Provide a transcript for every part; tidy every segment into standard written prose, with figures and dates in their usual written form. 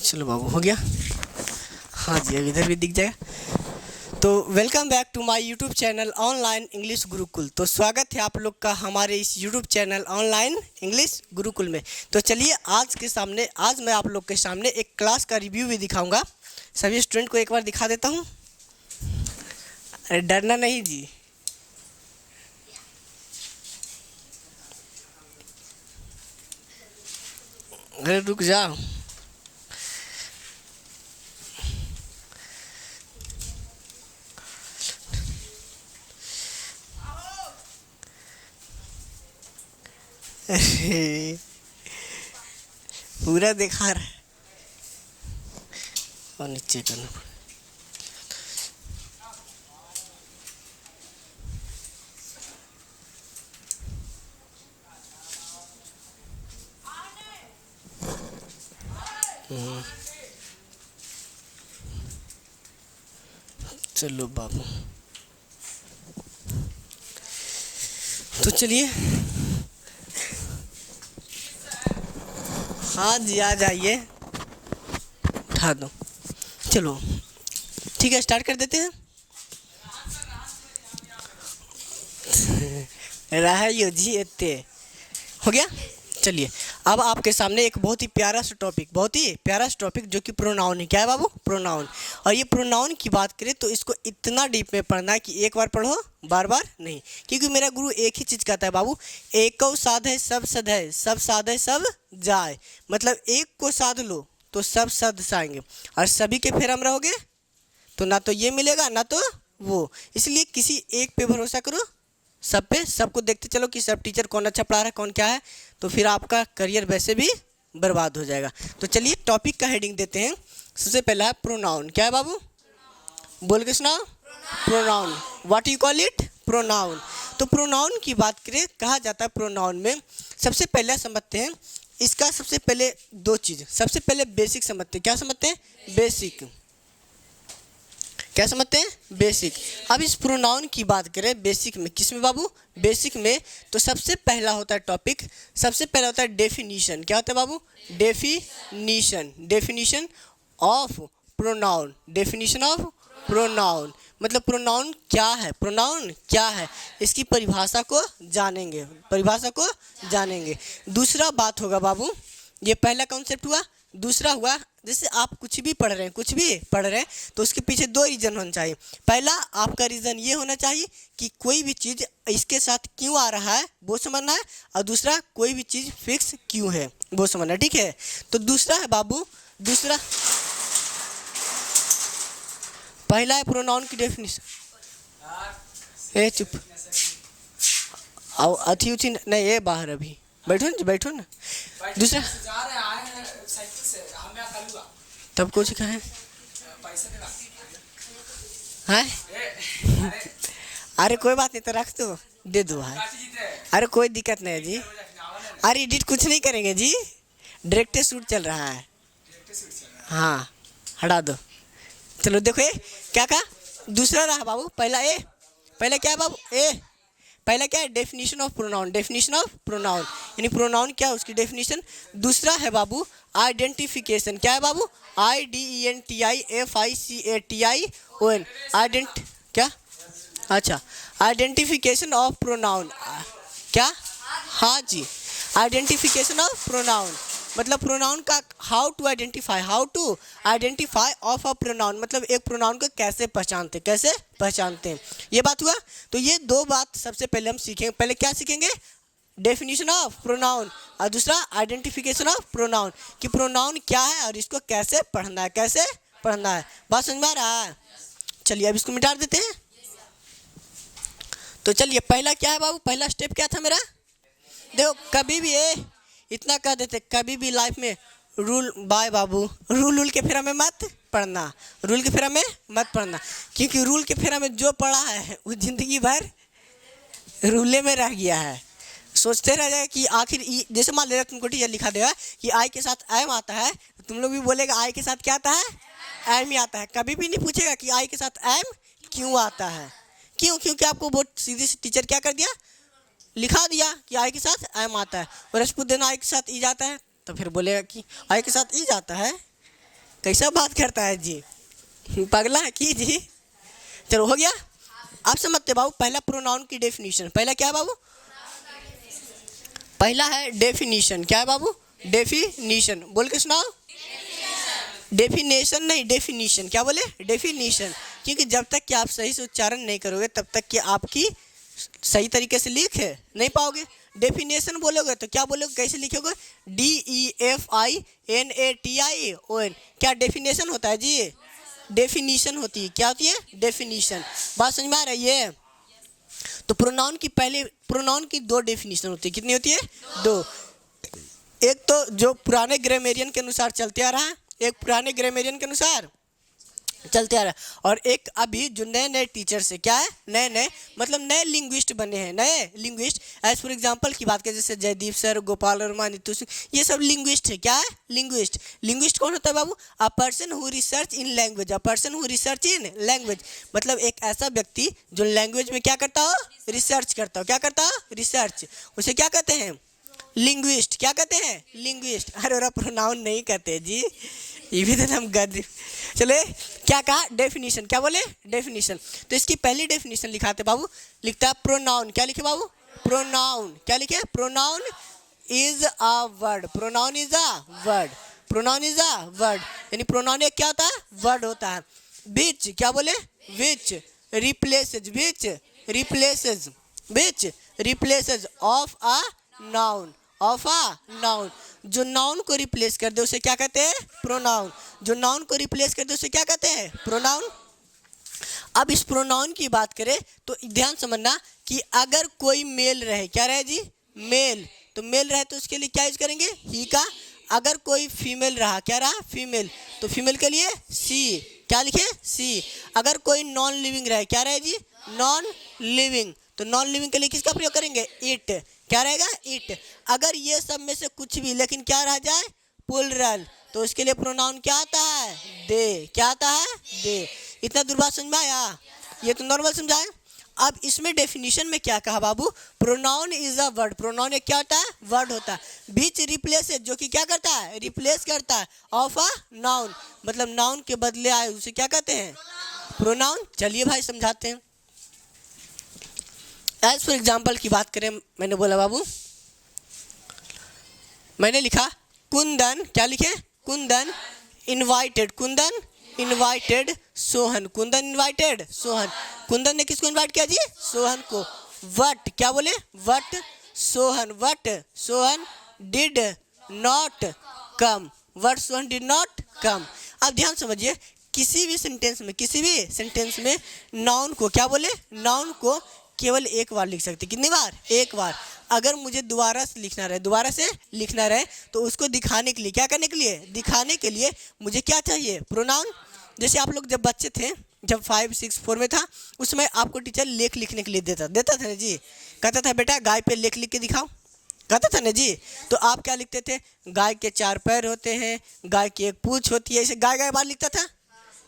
चलो बाबू हो गया। हाँ जी, अब इधर भी दिख जाएगा। तो welcome back to my YouTube channel online English Gurukul. तो स्वागत है आप लोग का हमारे इस YouTube channel online English Gurukul में। तो चलिए आज मैं आप लोग के सामने एक क्लास का रिव्यू भी दिखाऊंगा। सभी स्टूडेंट को एक बार दिखा देता हूँ। अरे डरना नहीं जी। अरे रुक जाओ। अरे पूरा दिखा रहा है और नीचे करना पड़ा। चलो बाबू, तो चलिए। हाँ जी, आ जाइए, उठा दो। चलो ठीक है, स्टार्ट कर देते हैं। रहा जी इतने हो गया। चलिए, अब आपके सामने एक बहुत ही प्यारा सा टॉपिक जो कि प्रोनाउन है। क्या है बाबू? प्रोनाउन। और ये प्रोनाउन की बात करें तो इसको इतना डीप में पढ़ना है कि एक बार पढ़ो, बार बार नहीं। क्योंकि मेरा गुरु एक ही चीज़ कहता है बाबू, एको साध है सब सद है, सब साध है सब जाए। मतलब एक को साध लो तो सब सद आएंगे, और सभी के फेरा में रहोगे तो ना तो ये मिलेगा ना तो वो। इसलिए किसी एक पे भरोसा करो, सब पे, सबको देखते चलो कि सब टीचर कौन अच्छा पढ़ा रहा है, कौन क्या है, तो फिर आपका करियर वैसे भी बर्बाद हो जाएगा। तो चलिए टॉपिक का हेडिंग देते हैं। सबसे पहला है प्रोनाउन। क्या है बाबू? बोल के सुनाओ। Pronoun. What you call it? Pronoun. तो प्रोनाउन की बात करें, कहा जाता है प्रोनाउन में सबसे पहले समझते हैं इसका। सबसे पहले दो चीज़, सबसे पहले बेसिक समझते हैं। क्या समझते हैं? बेसिक। क्या समझते हैं? बेसिक। अब इस प्रोनाउन की बात करें बेसिक में, किस में बाबू? बेसिक में। तो सबसे पहला होता है टॉपिक, सबसे पहला होता है डेफिनीशन। क्या होता है बाबू? Definition. Definition of pronoun. Definition of pronoun मतलब प्रोनाउन क्या है, प्रोनाउन क्या है, इसकी परिभाषा को जानेंगे, परिभाषा को जानेंगे। दूसरा बात होगा बाबू, ये पहला कॉन्सेप्ट हुआ। दूसरा हुआ, जैसे आप कुछ भी पढ़ रहे हैं तो उसके पीछे दो रीज़न होना चाहिए। पहला आपका रीज़न ये होना चाहिए कि कोई भी चीज़ इसके साथ क्यों आ रहा है वो समझना है, और दूसरा कोई भी चीज़ फिक्स क्यों है वो समझना है। ठीक है। तो दूसरा है बाबू, दूसरा पहला है प्रोनाउन की डेफिनेशन। ए चुप, आओ अथी उथी नहीं, ये बाहर अभी बैठो ना। दूसरा तब कुछ कहें है। अरे कोई बात नहीं, तो रख दो, दे दो भाई। अरे कोई दिक्कत नहीं है जी। अरे एडिट कुछ नहीं करेंगे जी, डायरेक्ट शूट चल रहा है। हाँ हटा दो। चलो देखो, ये क्या कहा? दूसरा रहा बाबू, पहला ए, पहला क्या है बाबू? ए पहला क्या है? Definition of pronoun. Definition of pronoun यानी प्रोनाउन क्या है उसकी डेफिनेशन। दूसरा है बाबू आइडेंटिफिकेशन। क्या है बाबू? IDENTIFICATION। क्या? अच्छा, आइडेंटिफिकेशन ऑफ प्रोनाउन। क्या? हाँ जी, आइडेंटिफिकेशन ऑफ प्रोनाउन मतलब प्रोनाउन का how to identify of a pronoun, मतलब एक प्रोनाउन को कैसे पहचानते हैं, ये बात हुआ। तो ये दो बात सबसे पहले हम सीखेंगे। पहले क्या सीखेंगे? डेफिनेशन ऑफ प्रोनाउन, और दूसरा आइडेंटिफिकेशन ऑफ प्रोनाउन कि प्रोनाउन क्या है और इसको कैसे पढ़ना है, बात समझ में आ रहा है? चलिए अब इसको मिटा देते हैं। तो चलिए पहला क्या है बाबू? पहला स्टेप क्या था मेरा? देखो, कभी भी इतना कह देते, कभी भी लाइफ में रूल बाय बाबू, रूल के फेरा में मत पढ़ना, रूल के फेरा में मत पढ़ना। क्योंकि रूल के फेरा में जो पढ़ा है वो जिंदगी भर रूले में रह गया है। सोचते रह जाएगा कि आखिर जैसे मान लेगा तुमको टीचर लिखा देगा कि आई के साथ एम आता है, तो तुम लोग भी बोलेगा आई के साथ क्या आता है? एम ही आता है। कभी भी नहीं पूछेगा कि आई के साथ एम क्यों आता है। क्यों? क्योंकि आपको बहुत सीधी सी टीचर क्या कर दिया, लिखा दिया कि आई के साथ एम आता है, और पूछ देना आई के साथ ई जाता है, तो फिर बोलेगा कि आई के साथ ई जाता है, कैसा बात करता है जी, पगला है की जी। चलो हो गया। आप समझते बाबू, पहला प्रोनाउन की डेफिनेशन, पहला क्या है बाबू, पहला है डेफिनेशन। क्या है बाबू, डेफिनेशन, बोल के सुनाओ। डेफिनेशन नहीं, डेफिनेशन। क्या बोले, डेफिनेशन। क्योंकि जब तक कि आप सही से उच्चारण नहीं करोगे तब तक कि आपकी सही तरीके से लिख नहीं पाओगे। डेफिनेशन बोलोगे तो क्या बोलोगे, कैसे लिखोगे, DEFINATION। क्या डेफिनेशन होता है जी, डेफिनेशन होती है। क्या होती है, डेफिनेशन। बात समझ में आ रही है। तो प्रोनाउन की पहले, प्रोनाउन की दो डेफिनेशन होती है। कितनी होती है, दो। एक तो जो पुराने ग्रामेरियन के अनुसार चलते आ रहा है, एक पुराने ग्रामेरियन के अनुसार चलते आ रहा है, और एक अभी जो नए नए टीचर से क्या है, नए नए मतलब नए लिंग्विस्ट बने हैं, नए लिंग्विस्ट। एज फॉर एग्जांपल की बात करें, जैसे जयदीप सर, गोपाल वर्मा, नीतू सिंह, ये सब लिंग्विस्ट है। क्या है, लिंग्विस्ट। लिंग्विस्ट कौन होता है बाबू, a person who research in language, a person who research in language, मतलब एक ऐसा व्यक्ति जो लैंग्वेज में क्या करता हो, रिसर्च करता हो। क्या करता हो, रिसर्च। उसे क्या कहते हैं, लिंग्विस्ट। क्या कहते हैं, लिंग्विस्ट। अरे प्रोनाउन नहीं कहते जी, ये भी तो हम गद। चले, क्या कहा, डेफिनेशन। क्या बोले, डेफिनेशन। तो इसकी पहली डेफिनेशन लिखाते बाबू, लिखता है प्रोनाउन। क्या लिखे बाबू, प्रोनाउन। क्या लिखे, pronoun is a word, pronoun is a word, pronoun is a word. यानी प्रोनाउन एक क्या होता है, वर्ड होता है। विच, क्या बोले, which replaces, which replaces, which replaces of a noun, of a noun. जो नाउन को रिप्लेस कर दे उसे क्या कहते हैं, प्रोनाउन। जो नाउन को रिप्लेस कर दे उसे क्या कहते हैं, प्रोनाउन। अब इस प्रोनाउन की बात करें तो ध्यान समझना कि अगर कोई मेल रहे, क्या रहे जी, मेल, तो मेल रहे तो उसके लिए क्या यूज करेंगे, ही का। अगर कोई फीमेल रहा, क्या रहा, फीमेल, तो फीमेल के लिए सी। क्या लिखे, सी। अगर कोई नॉन लिविंग रहे, क्या रहे जी, नॉन लिविंग, तो नॉन लिविंग के लिए किसका प्रयोग करेंगे, इट। क्या रहेगा, इट। अगर ये सब में से कुछ भी लेकिन क्या रह जाए, प्लूरल, तो उसके लिए प्रोनाउन क्या आता है, दे। क्या आता है, दे। इतना दूर बात समझ में आया, ये तो नॉर्मल समझाए। अब इसमें डेफिनेशन में क्या कहा बाबू, pronoun is a word, pronoun एक क्या होता है, वर्ड होता है। बीच रिप्लेस, जो कि क्या करता है, रिप्लेस करता है, ऑफ अ नाउन, मतलब नाउन के बदले आए उसे क्या कहते हैं, प्रोनाउन। चलिए भाई समझाते हैं। एज फॉर एग्जाम्पल की बात करें, मैंने बोला बाबू, मैंने लिखा कुंदन। क्या लिखे, Kundan invited, Kundan invited Sohan, Kundan invited Sohan. Kundan ने किसको इनवाइट किया जी, सोहन को। वट, क्या बोले, what Sohan, what Sohan did not come, what Sohan did not come. अब ध्यान समझिए, किसी भी सेंटेंस में, किसी भी सेंटेंस में नाउन को क्या बोले, नाउन को केवल एक बार लिख सकते। कितनी बार, एक बार। अगर मुझे दोबारा से लिखना रहे, दोबारा से लिखना रहे, तो उसको दिखाने के लिए, क्या करने के लिए, दिखाने के लिए मुझे क्या चाहिए, प्रोनाउन। जैसे आप लोग जब बच्चे थे, जब 5, 6, 4 में था, उस समय आपको टीचर लेख लिखने के लिए देता था ना जी। कहता था बेटा गाय पे लेख लिख के दिखाओ, कहता था ना जी। तो आप क्या लिखते थे, गाय के 4 पैर होते हैं, गाय की एक पूंछ होती है, ऐसे गाय गाय बार लिखता था,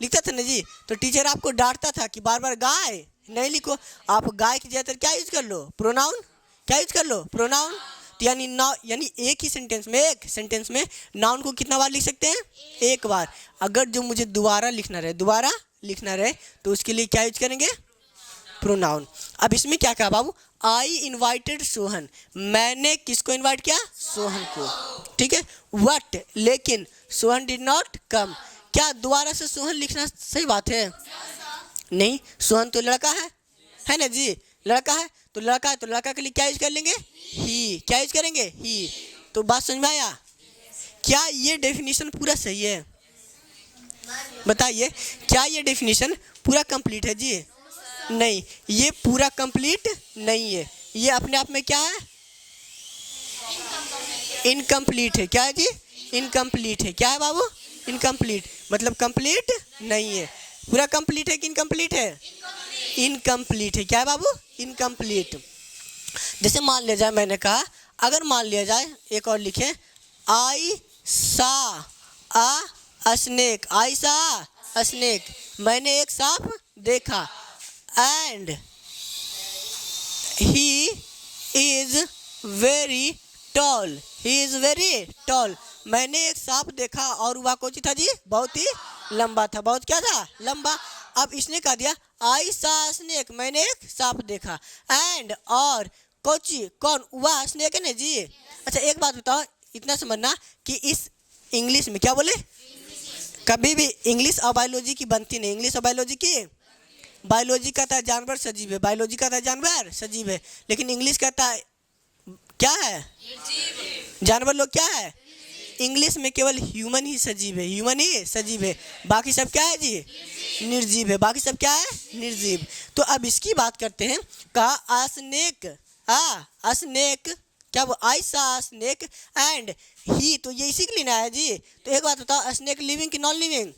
लिखता था ना जी। तो टीचर आपको डांटता था कि बार बार गाय नहीं लिखो, आप गाय की जगह क्या यूज कर लो, प्रोनाउन। क्या यूज कर लो, प्रोनाउन। तो यानी एक ही सेंटेंस में, एक सेंटेंस में नाउन को कितना बार लिख सकते हैं, एक बार। अगर जो मुझे दोबारा लिखना रहे, दोबारा लिखना रहे, तो उसके लिए क्या यूज करेंगे, प्रोनाउन। अब इसमें क्या कहा बाबू, आई इन्वाइटेड सोहन, मैंने किसको इन्वाइट किया, सोहन को, ठीक है। वट, लेकिन सोहन डिड नॉट कम। क्या दोबारा से सोहन लिखना सही बात है, नहीं। सोहन तो लड़का है ना जी, लड़का है तो लड़का है, तो लड़का के लिए क्या यूज कर लेंगे, ही। क्या यूज करेंगे, ही। तो बात समझ में आया, क्या ये डेफिनेशन पूरा सही है, बताइए। क्या ये डेफिनेशन पूरा कंप्लीट है जी, नहीं, ये पूरा कंप्लीट नहीं है। ये अपने आप में क्या है, इनकम्प्लीट है। क्या है जी, इनकम्प्लीट है। क्या है बाबू, इनकम्प्लीट, मतलब कंप्लीट नहीं है। पूरा कंप्लीट है कि इनकम्प्लीट है, इनकम्प्लीट है। क्या है बाबू, इनकम्प्लीट। जैसे मान लिया जाए, मैंने कहा, अगर मान लिया जाए, एक और लिखे, आई सा अ स्नेक, आई सा अ स्नेक, मैंने एक सांप देखा। And he is very tall, he is very tall, मैंने एक सांप देखा और वह कौन था जी, बहुत ही लंबा था, बहुत क्या था, लंबा। अब इसने कह दिया आई सा स्नेक, मैंने एक सांप देखा, एंड और कोची कौन, वह स्नेक है ना जी। अच्छा एक बात बताओ, इतना समझना कि इस इंग्लिश में क्या बोले, कभी भी इंग्लिश और बायोलॉजी की बनती नहीं, इंग्लिश और बायोलॉजी की, बायोलॉजी कहता है जानवर सजीव है, बायोलॉजी कहता है जानवर सजीव है, लेकिन इंग्लिश कहता है क्या है, जानवर लोग क्या है, इंग्लिश में केवल ह्यूमन ही सजीव है, ह्यूमन ही सजीव है, बाकी सब क्या है जी, निर्जीव है, बाकी सब क्या है, निर्जीव। तो अब इसकी बात करते हैं, कहा स्नेक, स्नेक क्या वो, आई सा स्नेक एंड ही, तो ये इसी के लिए ना है जी। तो एक बात बताओ, स्नेक लिविंग कि नॉन लिविंग,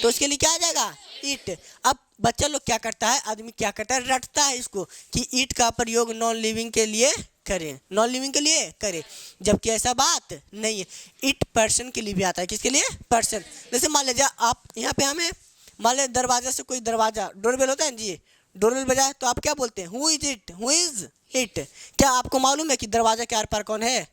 तो उसके लिए क्या आ जाएगा, ईट। अब बच्चा लोग क्या करता है, आदमी क्या करता है, रटता है इसको कि ईट का प्रयोग नॉन लिविंग के लिए करें, नॉन लिविंग के लिए करें, जबकि ऐसा बात नहीं है। इट पर्सन के लिए भी आता है, किसके लिए, पर्सन। जैसे मान लीजिए आप यहाँ पे हमें, मान लीजिए दरवाजा से कोई दरवाजा, डोरबेल होता है जी, डोरबेल बजाए तो आप क्या बोलते हैं, who is it, who is it. क्या आपको मालूम है कि दरवाजा के आर पार कौन है,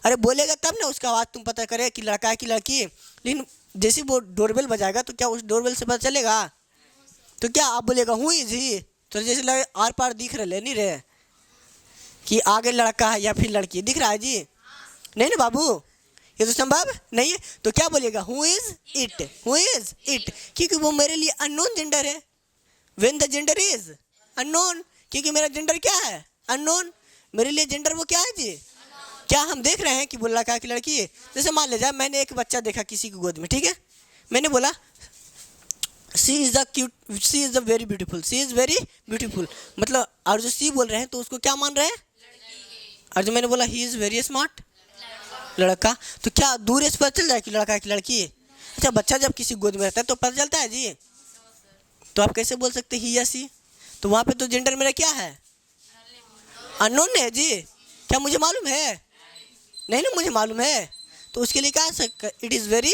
अरे बोलेगा तब ना उसका आवाज़ तुम पता करे कि लड़का है कि लड़की। लेकिन जैसे वो डोरबेल बजाएगा तो क्या उस डोरबेल से पता चलेगा, तो क्या आप बोलेगा हु इज ही, तो जैसे लगे आर पार दिख रहे, नहीं रहे कि आगे लड़का है या फिर लड़की, दिख रहा है जी, नहीं ना बाबू, ये तो संभव नहीं है। तो क्या बोलेगा, who is it, who is it, क्योंकि वो मेरे लिए अननोन जेंडर है, when the gender is unknown, क्योंकि मेरा जेंडर क्या है, अननोन, मेरे लिए जेंडर वो क्या है जी। क्या हम देख रहे हैं कि वो लड़का की लड़की है। जैसे मान लीजिए मैंने एक बच्चा देखा किसी की गोद में, ठीक है, मैंने बोला she is the cute, she is the very beautiful, she is very beautiful, मतलब और जो सी बोल रहे हैं तो उसको क्या मान रहे हैं, और जो मैंने बोला ही इज़ वेरी स्मार्ट, लड़का, तो क्या दूर से पता चल जाए कि लड़का की लड़की है। अच्छा बच्चा जब किसी गोद में रहता है तो पता चलता है जी, तो आप कैसे बोल सकते ही या सी, तो वहाँ पे तो जेंडर मेरा क्या है, अननोन है जी। क्या मुझे मालूम है, नहीं ना मुझे मालूम है, तो उसके लिए क्या सकता, it is very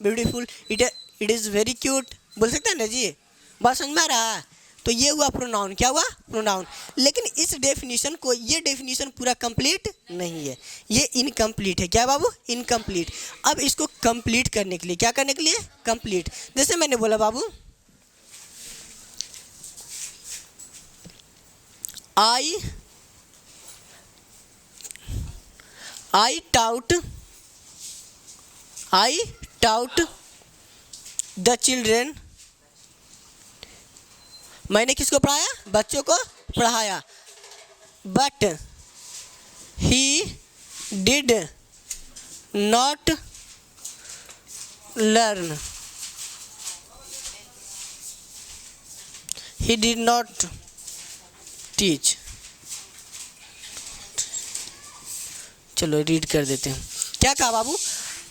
beautiful, it is very cute बोल सकते हैं ना जी, बात समझ में आ रहा है। तो ये हुआ प्रोनाउन, क्या हुआ प्रोनाउन। लेकिन इस डेफिनेशन को, ये डेफिनेशन पूरा कंप्लीट नहीं है, ये इनकम्प्लीट है, क्या बाबू, इनकम्प्लीट। अब इसको कंप्लीट करने के लिए, क्या करने के लिए, कंप्लीट। जैसे मैंने बोला बाबू आई टाउट द चिल्ड्रेन, मैंने किसको पढ़ाया, बच्चों को पढ़ाया, but he did not learn, he did not teach. चलो रीड कर देते हैं, क्या कहा बाबू,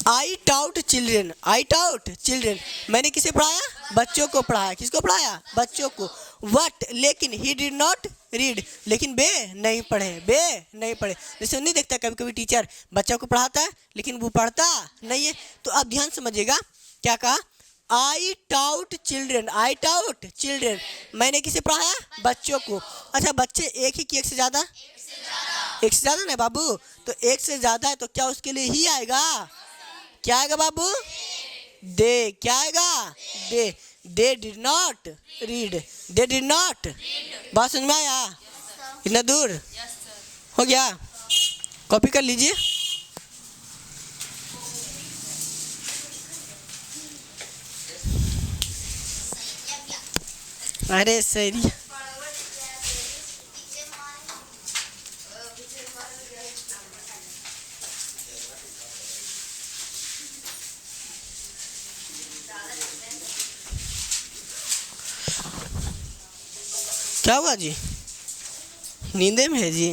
आई टाउट चिल्ड्रेन, आई टाउट चिल्ड्रेन, मैंने किसे पढ़ाया, बच्चों को पढ़ाया, किसको पढ़ाया, बच्चों को। वट लेकिन ही डिड नॉट रीड, लेकिन बे नहीं पढ़े, बे नहीं पढ़े। जैसे नहीं देखता कभी कभी टीचर बच्चों को पढ़ाता है लेकिन वो पढ़ता नहीं है। तो आप ध्यान समझिएगा, क्या कहा, आई टाउट चिल्ड्रेन, आई टाउट चिल्ड्रेन, मैंने किसे पढ़ाया, बच्चों को। अच्छा बच्चे एक ही कि एक से ज़्यादा, एक से ज़्यादा ना बाबू, तो एक से ज़्यादा है तो क्या उसके लिए ही आएगा, क्या आएगा बाबू, दे, क्या आएगा, they did not read, they did not, बात समझ में आया, इतना दूर हो गया, कॉपी कर लीजिए। अरे सही, क्या हुआ जी, नींदे में है जी,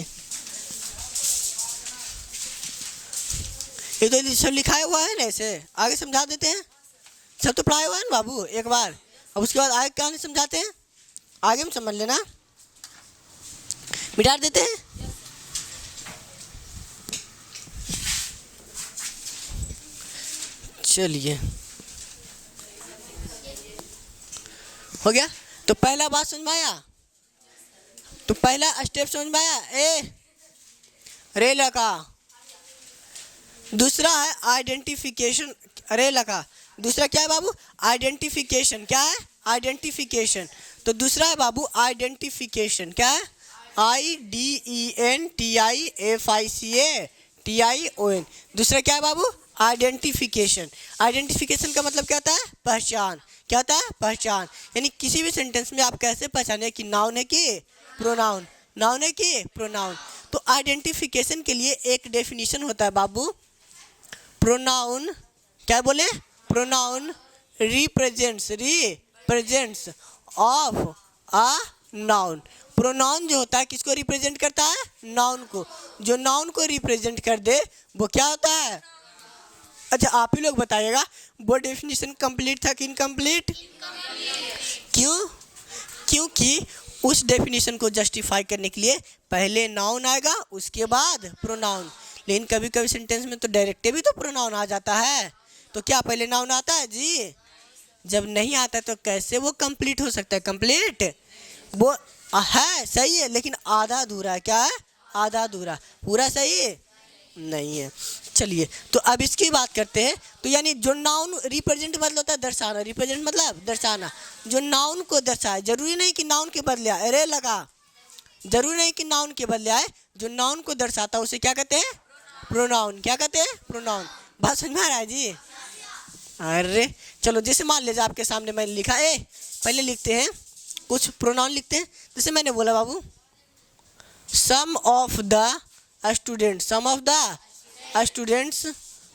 ये तो सब लिखाया हुआ है ना, ऐसे आगे समझा देते हैं, सब तो पढ़ाया हुआ है ना बाबू एक बार, अब उसके बाद आगे क्या नहीं समझाते हैं, आगे में समझ लेना, मिटा देते हैं। चलिए हो गया, तो पहला बात समझ में आया, तो पहला स्टेप समझ में आया, ए रे लड़का दूसरा है आइडेंटिफिकेशन। अरे लगा, दूसरा क्या है बाबू? आइडेंटिफिकेशन। क्या है? आइडेंटिफिकेशन। तो दूसरा है बाबू आइडेंटिफिकेशन। क्या है? IDENTIFICATION। दूसरा क्या है बाबू? आइडेंटिफिकेशन। आइडेंटिफिकेशन का मतलब क्या होता है? पहचान। क्या होता है? पहचान। यानी किसी भी सेंटेंस में आप कैसे पहचाने कि नाउन है कि प्रोनाउन, नाउन है कि प्रोनाउन। तो आइडेंटिफिकेशन के लिए एक डेफिनेशन होता है बाबू, प्रोनाउन। क्या बोले? Pronoun represents of a noun. Pronoun जो होता है किसको रिप्रेजेंट करता है? नाउन को। जो नाउन को रिप्रेजेंट कर दे वो क्या होता है? अच्छा आप ही लोग बताइएगा, वो डेफिनेशन कंप्लीट था कि इनकम्प्लीट? क्यों? क्योंकि उस डेफिनेशन को जस्टिफाई करने के लिए पहले नाउन आएगा उसके बाद प्रोनाउन। लेकिन कभी कभी सेंटेंस में तो डायरेक्ट भी तो प्रोनाउन आ जाता है। तो क्या पहले नाउन आता है जी? जब नहीं आता तो कैसे वो कंप्लीट हो सकता है? कंप्लीट वो है, सही है, लेकिन आधा अधूरा है। क्या है? आधा अधूरा, पूरा सही नहीं है। चलिए तो अब इसकी बात करते हैं। तो यानी जो नाउन रिप्रेजेंट मतलब होता है दर्शाना, रिप्रेजेंट मतलब दर्शाना। जो नाउन को दर्शाए, जरूरी नहीं कि नाउन के बदले आए। अरे लगा, जरूरी नहीं कि नाउन के बदले आए। जो नाउन को दर्शाता है उसे क्या कहते हैं? प्रोनाउन। क्या कहते हैं? प्रोनाउन। बात समझ में आ रहा है जी? अरे चलो, जैसे मान लीजिए आपके सामने मैंने लिखा है, पहले लिखते हैं कुछ प्रोनाउन लिखते हैं। जैसे मैंने बोला बाबू, some of the student, some of the students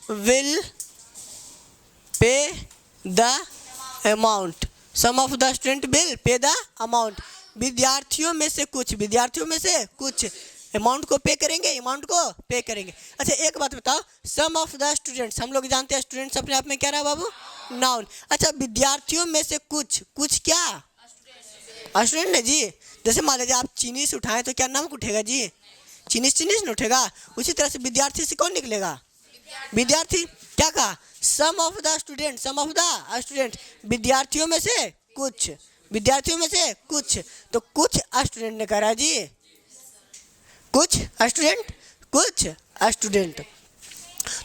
will pay the amount, some of the student will pay the amount. विद्यार्थियों में से कुछ, विद्यार्थियों में से कुछ अमाउंट को पे करेंगे, अमाउंट को पे करेंगे। अच्छा एक बात बताओ, सम ऑफ द स्टूडेंट्स, हम लोग जानते हैं स्टूडेंट्स अपने आप में क्या रहा बाबू? नाउन। अच्छा विद्यार्थियों में से कुछ, कुछ क्या? स्टूडेंट है जी। जैसे मान लीजिए आप चीनी से उठाएं तो क्या नाम उठेगा जी? चीनी से नहीं उठेगा। उसी तरह से विद्यार्थी से कौन निकलेगा? विद्यार्थी। क्या कहा? Some of the student, some of the student, विद्यार्थियों में से कुछ, विद्यार्थियों में से कुछ। तो कुछ स्टूडेंट ने करा जी, कुछ स्टूडेंट, कुछ स्टूडेंट।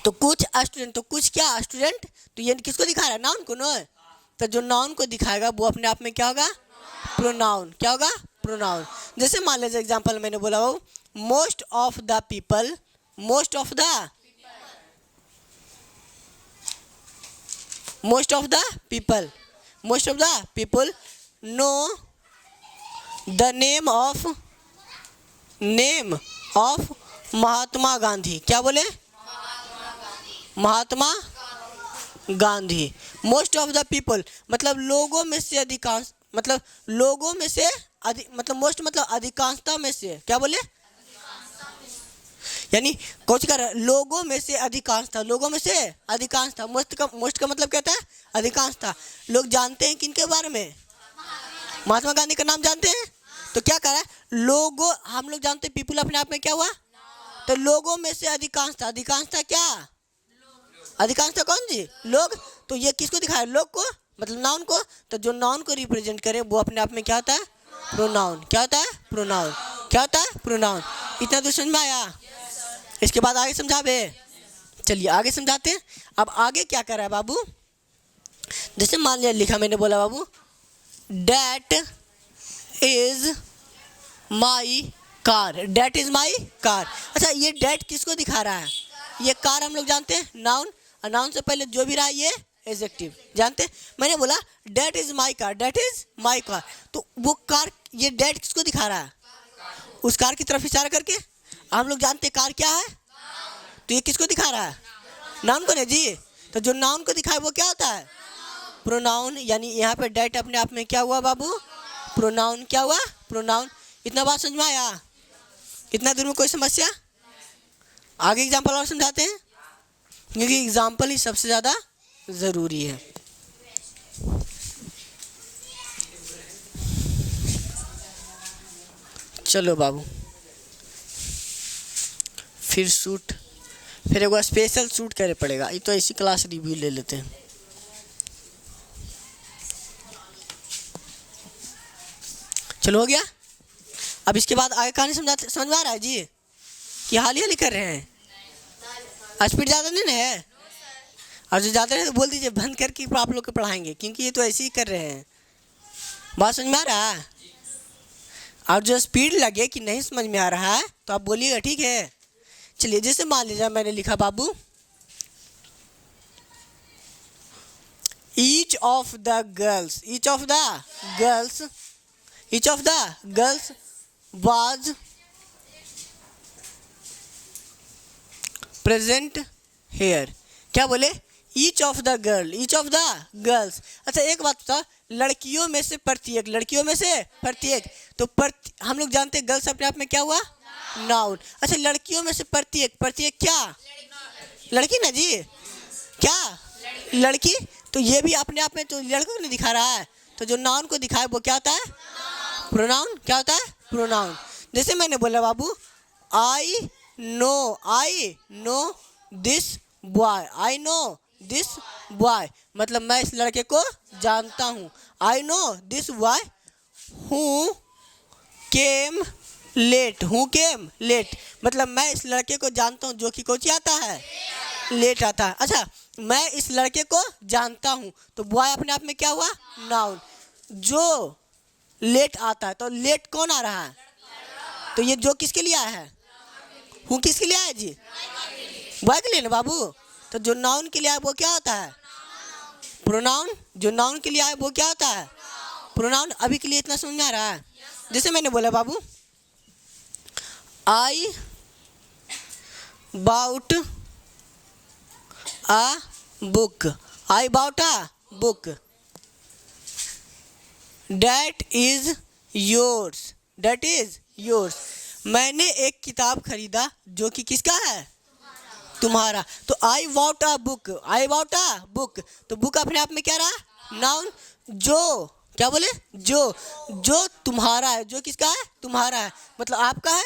तो कुछ स्टूडेंट, तो कुछ क्या स्टूडेंट। तो ये किसको दिखा रहा है? नाउन को ना। तो जो नाउन को दिखाएगा वो अपने आप में क्या होगा? प्रोनाउन। क्या होगा? प्रोनाउन। जैसे मान लीजिए एग्जांपल मैंने बोला हो, most of the people, most of the, most of the people, most of the people know the name of, name of Mahatma Gandhi. क्या बोले? Mahatma Gandhi. Most of the people मतलब लोगों में से अधिकांश, मतलब लोगों में से मतलब मोस्ट मतलब अधिकांशता में से। क्या बोले? यानी कुछ कर लोगों में से अधिकांशता, लोगों में से अधिकांशता। मोस्ट का मतलब कहता है अधिकांशता। लोग जानते हैं किनके बारे में? महात्मा गांधी का नाम जानते हैं। तो क्या कर रहा है? लोगों, हम लोग जानते हैं पीपल अपने आप में क्या हुआ? तो लोगों में से अधिकांशता, अधिकांशता क्या? अधिकांशता कौन जी? लोग। तो ये किसको दिखाया? लोग को, मतलब नाउन को। तो जो नाउन को रिप्रेजेंट करे वो अपने आप में क्या होता है? प्रोनाउन। क्या होता है? प्रोनाउन। क्या होता है? प्रोनाउन। इतना तो समझ में आया? इसके बाद आगे समझावे। चलिए आगे समझाते हैं। अब आगे क्या कर रहा है बाबू? जैसे मान लिया लिखा मैंने बोला बाबू, that is my car, that is my car. अच्छा ये डैट किसको दिखा रहा है? ये कार हम लोग जानते हैं नाउन, और नाउन से पहले जो भी रहा ये एडजेक्टिव जानते हैं। मैंने बोला that is my car, that is my car. तो वो कार, ये डैट किसको दिखा रहा है? उस कार की तरफ इशारा करके। हम लोग जानते हैं कार क्या है। तो ये किसको दिखा रहा है? नाउन को ना जी। तो जो नाउन को दिखाए वो क्या होता है? प्रोनाउन। यानी यहाँ पे डैट अपने आप में क्या हुआ बाबू? प्रोनाउन। क्या हुआ? प्रोनाउन। इतना बात समझ में आया? इतना दूर में कोई समस्या? आगे एग्जाम्पल और समझाते हैं, क्योंकि एग्जाम्पल ही सबसे ज़्यादा ज़रूरी है। चलो बाबू, फिर शूट, फिर एक बार स्पेशल शूट करे पड़ेगा। ये तो ऐसी क्लास रिव्यू ले लेते हैं। चलो हो गया। अब इसके बाद आगे कहानी समझ में आ रहा है जी कि हाल ही कर रहे हैं? स्पीड ज़्यादा नहीं ना है? और जो ज़्यादा है तो बोल दीजिए बंद करके आप लोग को पढ़ाएंगे, क्योंकि ये तो ऐसे ही कर रहे हैं। बात समझ में आ रहा है? और जो स्पीड लगे कि नहीं समझ में आ रहा है तो आप बोलिएगा, ठीक है। चलिए, जैसे मान लीजिए मैंने लिखा बाबू, each of the girls was present here. क्या बोले? Each of the girls. अच्छा एक बात बता, लड़कियों में से प्रत्येक, तो हम लोग जानते हैं गर्ल्स अपने आप में क्या हुआ? नाउन। अच्छा लड़कियों में से प्रत्येक क्या? लड़की ना जी, क्या लड़की? तो ये भी अपने आप में तो लड़कों को नहीं दिखा रहा है, तो जो नाउन को दिखाए वो क्या होता है? प्रोनाउन। क्या होता है? प्रोनाउन। जैसे मैंने बोला बाबू, आई नो दिस बॉय, मतलब मैं इस लड़के को जानता हूँ। I know this boy who came late, मतलब मैं इस लड़के को जानता हूँ जो कि कोची आता है, लेट आता है। अच्छा मैं इस लड़के को जानता हूँ, तो बॉय अपने आप में क्या हुआ? नाउन। जो लेट आता है, तो लेट कौन आ रहा है? तो ये जो किसके लिए आया है? हूँ किसके लिए आया जी? बॉय के लिए ना बाबू। तो जो नाउन के लिए आया वो क्या होता है? प्रोनाउन। जो नाउन के लिए आया वो क्या होता है? प्रोनाउन। अभी के लिए इतना समझ में आ रहा है? जैसे मैंने बोला बाबू, I bought a book, That is yours. मैंने एक किताब खरीदा जो कि किसका है? तुम्हारा। तो आई वॉट अ बुक, तो बुक अपने आप में क्या रहा? नाउन। जो क्या बोले? जो तुम्हारा है, जो किसका है? तुम्हारा है, मतलब आपका है,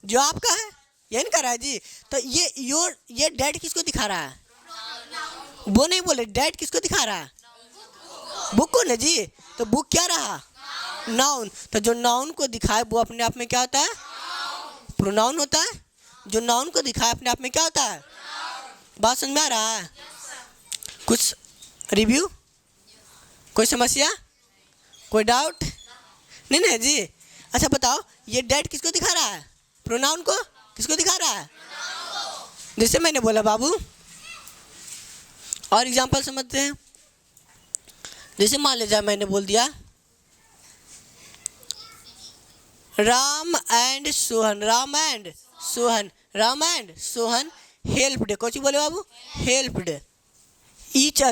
जो आपका है, यही नहीं कर रहा है जी। तो ये डैड किसको दिखा रहा है? वो नहीं बोले, डैड किसको दिखा रहा है? बुक को ना जी। तो बुक क्या रहा? नाउन। तो जो नाउन को दिखाए वो अपने आप में क्या होता है? प्रोनाउन होता है। जो नाउन को दिखाए अपने आप में क्या होता है? बात समझ में आ रहा है? कुछ रिव्यू, कोई समस्या, कोई डाउट नहीं ना जी? अच्छा बताओ, ये डैड किसको दिखा रहा है? प्रोनाउन को। किसको दिखा रहा है? जैसे मैंने बोला बाबू, और एग्जांपल समझते हैं। जैसे मान लीजिए मैंने बोल दिया, राम एंड सोहन हेल्प्ड। कौन सी बोले बाबू? Helped each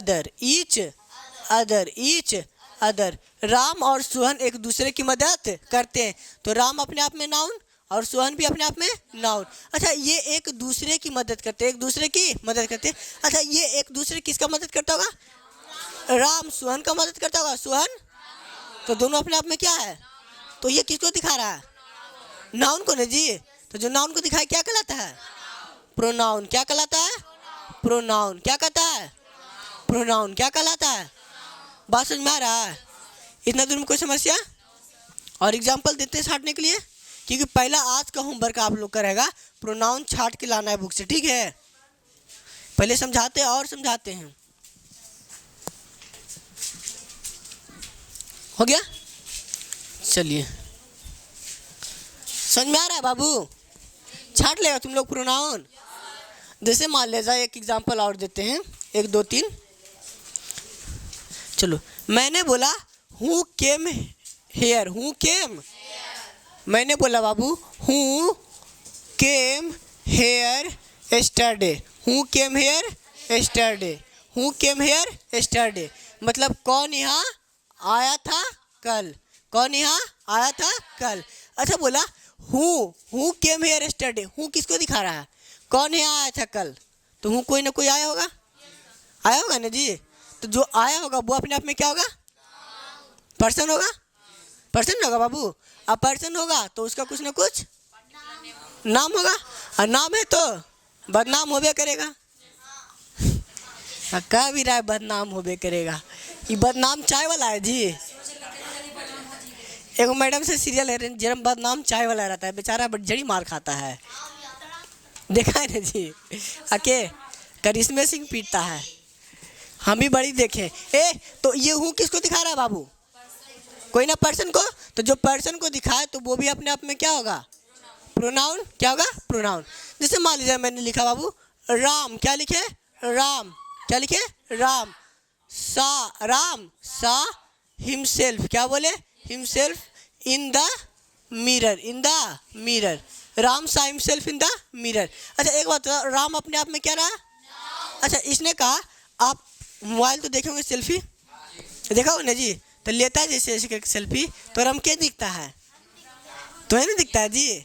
other. राम और सोहन एक दूसरे की मदद करते हैं, तो राम अपने आप में नाउन और सोहन भी अपने आप में नाउन। अच्छा ये एक दूसरे की मदद करते हैं, अच्छा ये एक दूसरे किसका मदद करता होगा? राम सोहन का मदद करता होगा, सोहन। तो दोनों अपने आप में क्या है? तो ये किसको दिखा रहा है? नाउन को ना जी। तो जो नाउन को दिखाए क्या कहलाता है? प्रोनाउन। क्या कहलाता है? प्रोनाउन। क्या कहता है? प्रोनाउन। क्या कहलाता है? बात समझ में आ रहा है? इतना दूर में कोई समस्या? और एग्जांपल देते हैं छाटने के लिए, क्योंकि पहला आज का होमवर्क आप लोग का रहेगा प्रोनाउन छाट के लाना है बुक से, ठीक है? पहले समझाते हैं और समझाते हैं। हो गया? चलिए, समझ में आ रहा है बाबू? छाट लेगा तुम लोग प्रोनाउन। जैसे मान लीजिए एक एग्जांपल और देते हैं, 1 2 3। चलो मैंने बोला हु केम हेयर, मैंने बोला बाबू हु केम हेयर एस्टरडे, मतलब कौन यहाँ आया था कल। अच्छा बोला who came here yesterday, who किसको दिखा रहा है? कौन यहाँ आया था कल? तो हु कोई ना कोई आया होगा ना जी। तो जो आया होगा वो अपने आप में क्या होगा? पर्सन होगा बाबू। अब पर्सन होगा तो उसका कुछ ना कुछ नाम होगा, और नाम है तो बदनाम होबे करेगा। कह भी रहा है बदनाम होबे करेगा, ये बदनाम चाय वाला है जी। एक मैडम से सीरियल है, जन्म बदनाम चाय वाला रहता है, बेचारा जड़ी मार खाता है। देखा है ना जी, आके करिश्मे सिंह पीटता है, हम भी बड़ी देखे। तो ये हूँ किसको दिखा रहा है बाबू? कोई ना पर्सन को। तो जो पर्सन को दिखाए तो वो भी अपने आप में क्या होगा? प्रोनाउन। क्या होगा? प्रोनाउन। जैसे मान लीजिए मैंने लिखा बाबू राम, क्या लिखे? राम। क्या लिखे? राम। राम सा हिमसेल्फ, क्या बोले? Himself in the mirror. In the mirror. Ram सा हिमसेल्फ इन द मिरर। अच्छा एक बात, राम अपने आप में क्या रहा? अच्छा इसने कहा, आप मोबाइल तो देखे होंगे, सेल्फी देखा होगा ना जी, तो लेता है जैसे ऐसे सेल्फी, तो राम क्या दिखता है? तो है नहीं दिखता है जी,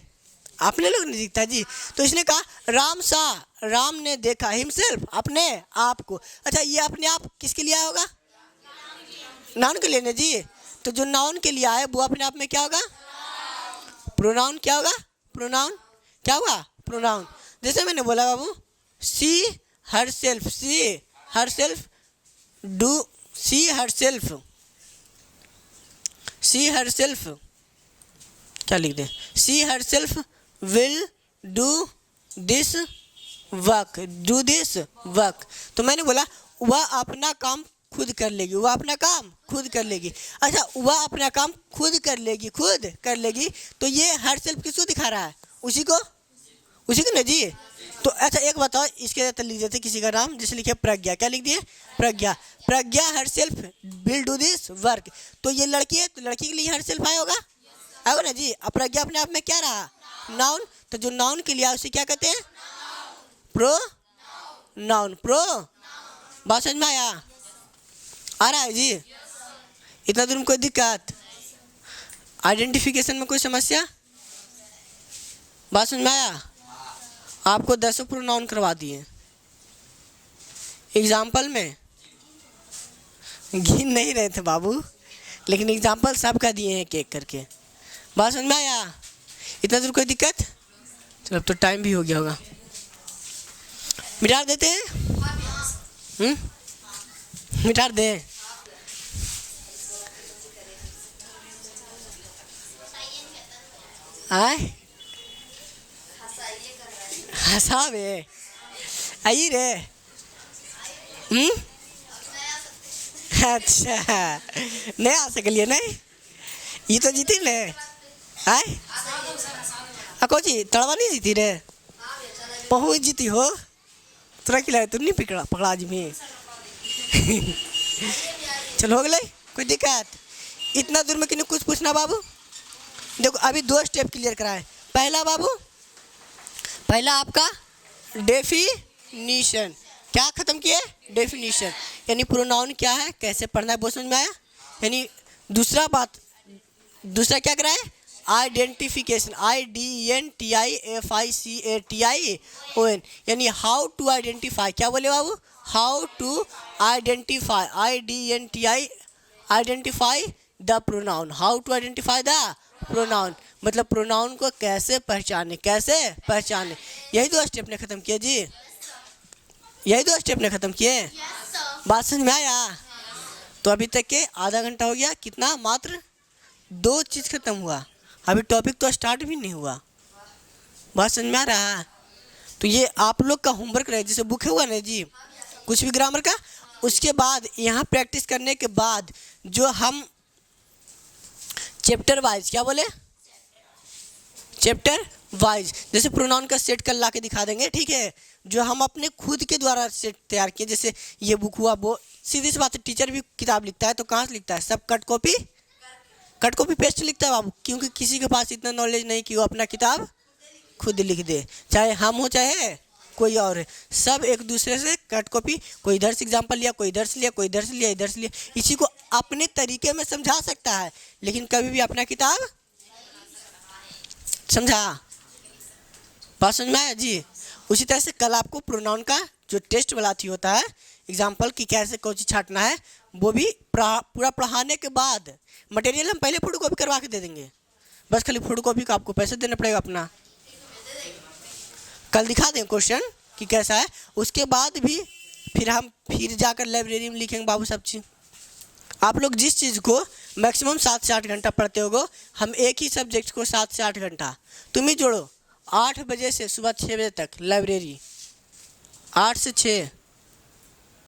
आपने लोग नहीं दिखता जी। तो इसने कहा राम सा, राम ने देखा हिमसेल्फ, अपने आप को। अच्छा ये अपने आप किसके लिए आया होगा? नाउन के लिए ना जी। तो जो नाउन के लिए आए वो अपने आप में क्या होगा? प्रोनाउन। क्या होगा? प्रोनाउन। क्या होगा? प्रोनाउन। जैसे मैंने बोला बाबू she herself, she herself do, she herself, she herself क्या लिख दे? She herself will do this work, do this work. तो मैंने बोला वह अपना काम खुद कर लेगी, वह अपना काम खुद कर लेगी। अच्छा वह अपना काम खुद कर लेगी, खुद कर लेगी, तो ये हर सेल्फ किसको दिखा रहा है? उसी को, उसी को ना जी। तो अच्छा एक बताओ, इसके अंदर लिख देते किसी का नाम, जैसे लिखे प्रज्ञा, क्या लिख दिए? Pragya. Pragya herself will do this work. तो ये लड़की है, तो लड़की के लिए हर सेल्फ आया होगा, आएगा ना जी। अब प्रज्ञा अपने आप में क्या रहा? नाउन। तो जो नाउन के लिए आया उसे क्या कहते हैं? Pro noun. प्रो। बात समझ में आया? आ रहा है जी? इतना दूर में कोई दिक्कत? आइडेंटिफिकेशन में कोई समस्या? बात समझ में आया? आपको 10 प्रोनाउन करवा दिए एग्जाम्पल में, गिन नहीं रहे थे बाबू, लेकिन एग्जाम्पल सबका दिए हैं एक एक करके। बात समझ में आया? इतना दूर कोई दिक्कत? चलो अब तो टाइम भी हो गया होगा, मिटा देते हैं। मिटा दे। आए हंसावे आई रे। अच्छा नहीं आ सकलिए नहीं, ये तो जीती ने। आए कोची तड़वा नहीं जीती रे, पहुँच जीती हो तोरा खिलाए, तुम नहीं पकड़ा पकड़ा आज में। चलो हो गए, कोई दिक्कत? इतना दूर में किन्हीं कुछ पूछना बाबू? देखो अभी 2 स्टेप क्लियर कराए। पहला बाबू, पहला आपका डेफिनीशन, क्या खत्म किए? डेफिनीशन, यानी प्रोनाउन क्या है, कैसे पढ़ना है, वो समझ में आया। यानी दूसरा बात, दूसरा क्या कराए? आइडेंटिफिकेशन, IDENTIFICATION, यानी हाउ टू आइडेंटिफाई। क्या बोले बाबू? How to identify, identify the pronoun, how to identify the pronoun, मतलब प्रोनाउन को कैसे पहचाने, कैसे पहचाने। यही 2 स्टेप ने खत्म किया जी, यही 2 स्टेप ने खत्म किए। बात समझ में आया? तो अभी तक के आधा घंटा हो गया, कितना? मात्र 2 चीज़ खत्म हुआ, अभी टॉपिक तो स्टार्ट भी नहीं हुआ। बात समझ में आ रहा है? तो ये आप लोग का होमवर्क रहे, जैसे बुक हुआ ना जी कुछ भी ग्रामर का, उसके बाद यहाँ प्रैक्टिस करने के बाद जो हम चैप्टर वाइज, क्या बोले? चैप्टर वाइज, जैसे प्रोनाउन का सेट कल ला के दिखा देंगे, ठीक है? जो हम अपने खुद के द्वारा सेट तैयार किए, जैसे ये बुक हुआ, वो सीधी सी बात है, टीचर भी किताब लिखता है तो कहाँ से लिखता है? सब कट कॉपी पेस्ट लिखता है बाबू, क्योंकि किसी के पास इतना नॉलेज नहीं कि वो अपना किताब खुद लिख दे, चाहे हम हो चाहे कोई और है, सब एक दूसरे से कट कॉपी, कोई इधर से एग्जाम्पल लिया, कोई इधर से लिया, कोई इधर से लिया, इधर से लिया, इसी को अपने तरीके में समझा सकता है, लेकिन कभी भी अपना किताब समझा। बात समझ में आया जी? उसी तरह से कल आपको प्रोनाउन का जो टेस्ट वाला थी होता है एग्जाम्पल कि कैसे कौन चीज छाटना है, वो भी पूरा पढ़ाने के बाद मटेरियल हम पहले फोटो कॉपी करवा के दे देंगे, बस खाली फोटो कॉपी का आपको पैसे देना पड़ेगा अपना। कल दिखा दें क्वेश्चन कि कैसा है, उसके बाद भी फिर हम जाकर लाइब्रेरी में लिखेंगे बाबू सब चीज़। आप लोग जिस चीज़ को मैक्सिमम 7 से 8 घंटा पढ़ते होगो, हम एक ही सब्जेक्ट को 7 से 8 घंटा, तुम ही जोड़ो 8 बजे से सुबह 6 बजे तक लाइब्रेरी, 8 से 6